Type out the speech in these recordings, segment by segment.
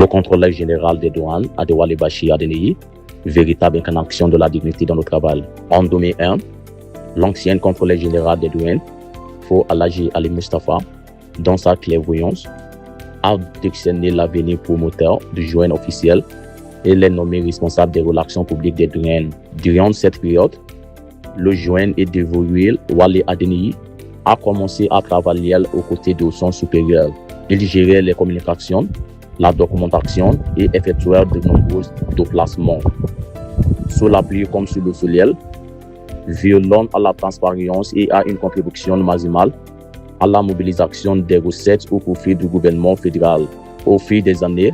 contrôleur général des douanes, Adewale Bashir Adeniyi, véritable incarnation de la dignité dans le travail. En 2001, l'ancien contrôleur général des douanes, Fo Alhaji Ali Mustafa, dans sa clairvoyance, a décerné l'avenir promoteur du joint officiel et l'est nommé responsable des relations publiques des douanes. Durant cette période, le joint est dévolu Wale Adeniyi a commencé à travailler aux côtés de son supérieur. Il gérait les communications, la documentation et effectuait de nombreux déplacements. Sous la pluie comme sous le soleil, violant à la transparence et à une contribution maximale à la mobilisation des recettes au profit du gouvernement fédéral. Au fil des années,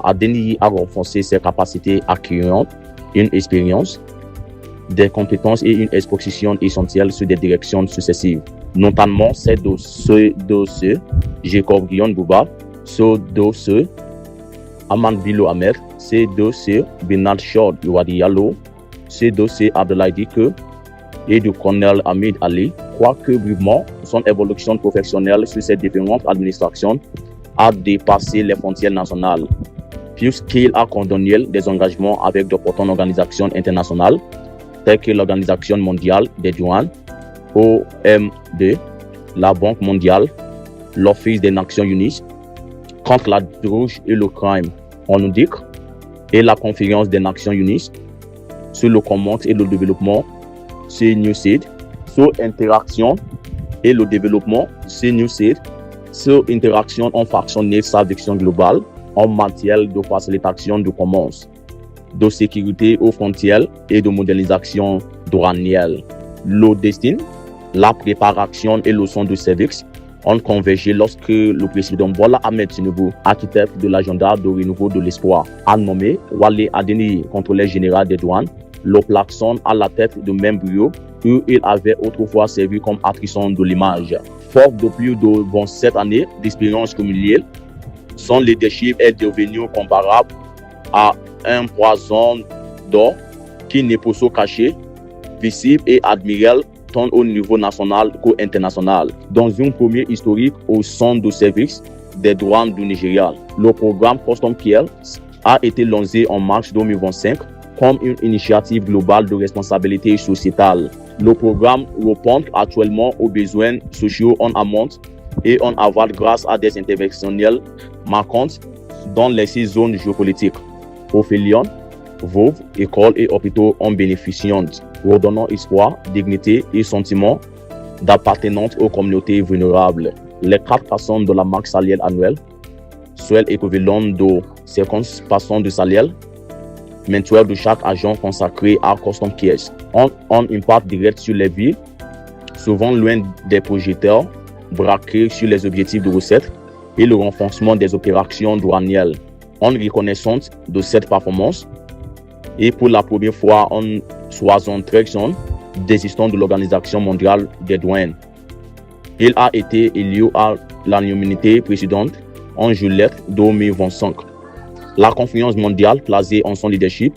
Adeniyi a renforcé ses capacités acquérant une expérience, des compétences et une exposition essentielle sur des directions successives, notamment celle de ce dossier Jacob Guillaume Bouba, ce dossier Aman Bilo Ahmed, ce dossier Bernard Shaw Iwadiyalo, ce dossier Abdoulaye Dike et du colonel Hamid Ali, quoique brièvement, son évolution professionnelle sur ces différentes administrations a dépassé les frontières nationales, puisqu'il a condamné des engagements avec d'importantes organisations internationales, telles que l'Organisation mondiale des douanes, OMD, la Banque mondiale, l'Office des Nations unies contre la drogue et le crime, ONUDIC, et la Conférence des Nations unies sur le commerce et le développement, CNUCID, sur interaction et le développement, CNUCID, sur interaction ont fractionné sa vision globale en matière de facilitation du commerce, de sécurité aux frontières et de modernisation douanière. Le destin, la préparation et le son de service ont convergé lorsque le président Bola Ahmed Tinubu, architecte de l'agenda de renouveau de l'espoir, a nommé Wale Adeniyi, contrôleur général des douanes, le plaçant à la tête du même bureau où il avait autrefois servi comme attrissant de l'image. Fort de plus de 27 années d'expérience cumulée, son leadership est devenu comparable à un poison d'or qui ne peut se cacher, visible et admirable tant au niveau national qu'international. Dans une première historique au sein du service des douanes du Nigeria, le programme Custom Care a été lancé en mars 2025 comme une initiative globale de responsabilité sociétale. Le programme répond actuellement aux besoins sociaux en amont et en aval grâce à des interventionnels marquants dans les 6 zones géopolitiques. Orphelins, veuves, écoles et hôpitaux en bénéficient, redonnant espoir, dignité et sentiment d'appartenance aux communautés vulnérables. Les 4% de la marque salariale annuelle, soit équivalent de 50% du salaire mensuel de chaque agent consacré à Custom Care, ont un impact direct sur les vies, souvent loin des projecteurs braqués sur les objectifs de recettes et le renforcement des opérations douanières. En reconnaissance de cette performance, et pour la première fois en 73 ans d'existence de l'Organisation mondiale des douanes, il a été élu à l'unanimité précédente en juillet 2025. La conférence mondiale placée en son leadership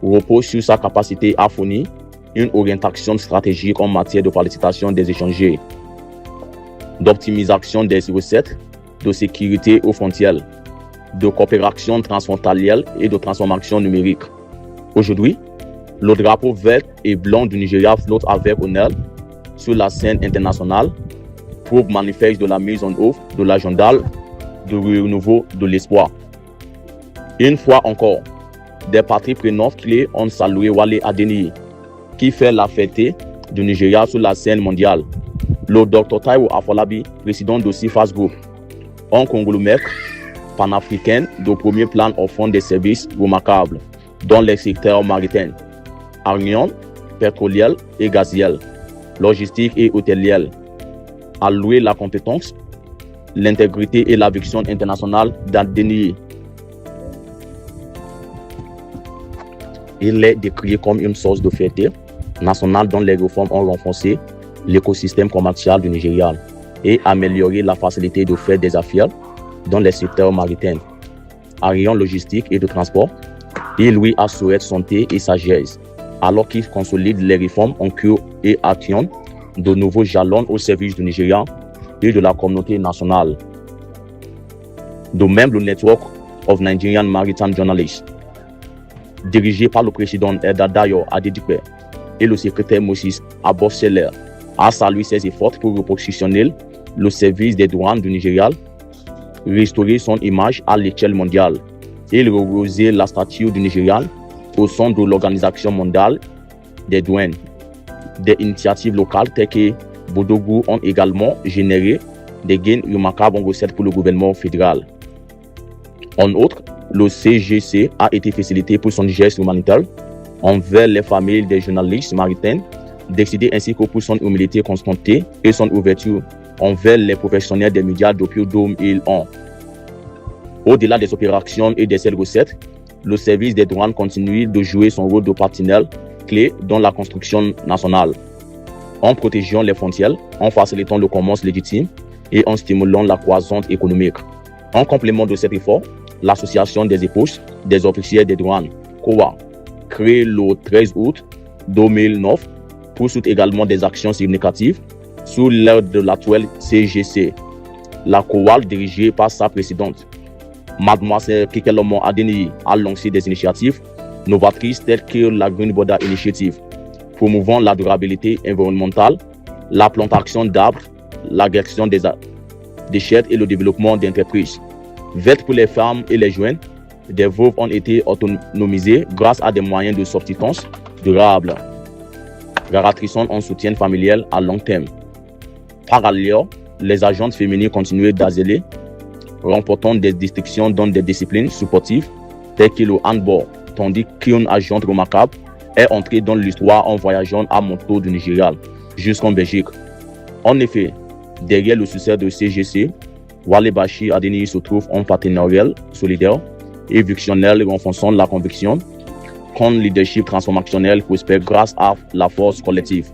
repose sur sa capacité à fournir une orientation stratégique en matière de facilitation des échanges, d'optimisation des recettes, de sécurité aux frontières, de coopération transfrontalière et de transformation numérique. Aujourd'hui, le drapeau vert et blanc du Nigeria flotte avec honneur sur la scène internationale, preuve manifeste de la mise en œuvre de l'agenda de renouveau de l'espoir. Une fois encore, des parties prenantes clés ont salué Wale Adeniyi, qui fait la fierté du Nigeria sur la scène mondiale. Le Dr Taiwo Afolabi, président de CIFAS Group, un conglomérate panafricain de premier plan offrant des services remarquables dans les secteurs maritimes, aériens, pétroliers et gaziers, logistique et hôteliers, a loué la compétence, l'intégrité et la vision internationale d'Adeniyi. Il est décrit comme une source de fierté nationale dont les réformes ont renforcé l'écosystème commercial du Nigeria et amélioré la facilité de faire des affaires dans les secteurs maritimes, aériens, logistique et de transport. Il lui assurait santé et sagesse, alors qu'il consolide les réformes en cours et actionne de nouveaux jalons au service du Nigeria et de la communauté nationale. De même, le network of Nigerian Maritime Journalists. Dirigé par le président Dayo Adedipe et le secrétaire Moses Aboseler, a salué ses efforts pour repositionner le service des douanes du Nigeria, restaurer son image à l'échelle mondiale et rehausser la stature du Nigeria au sein de l'Organisation mondiale des douanes. Des initiatives locales telles que Bodogu ont également généré des gains remarquables en recettes pour le gouvernement fédéral. En outre, le CGC a été félicité pour son geste humanitaire envers les familles des journalistes maritains, décidé ainsi que pour son humilité constante et son ouverture envers les professionnels des médias depuis 2001. Au-delà des opérations et des seules recettes, le service des douanes continue de jouer son rôle de partenaire clé dans la construction nationale, en protégeant les frontières, en facilitant le commerce légitime et en stimulant la croissance économique. En complément de cet effort, l'Association des épouses des officiers des douanes, COA, créée le 13 août 2009, poursuit également des actions significatives sous l'ère de l'actuel CGC. La COA, dirigée par sa présidente, Mademoiselle Kekelomo Adeniyi, a lancé des initiatives novatrices telles que la Green Border Initiative, promouvant la durabilité environnementale, la plantation d'arbres, la gestion des déchets et le développement d'entreprises. Vêtements pour les femmes et les jeunes, des veuves ont été autonomisées grâce à des moyens de subsistance durables, garantissant un soutien familial à long terme. Par ailleurs, les agentes féminines continuent d'exceller, remportant des distinctions dans des disciplines sportives telles que le handball, tandis qu'une agente remarquable est entrée dans l'histoire en voyageant à moto du Nigeria jusqu'en Belgique. En effet, derrière le succès de CGC, Wale Bashir Adeniyi se trouve en partenariat solidaire et visionnaire renforçant la conviction qu'un leadership transformationnel prospère grâce à la force collective.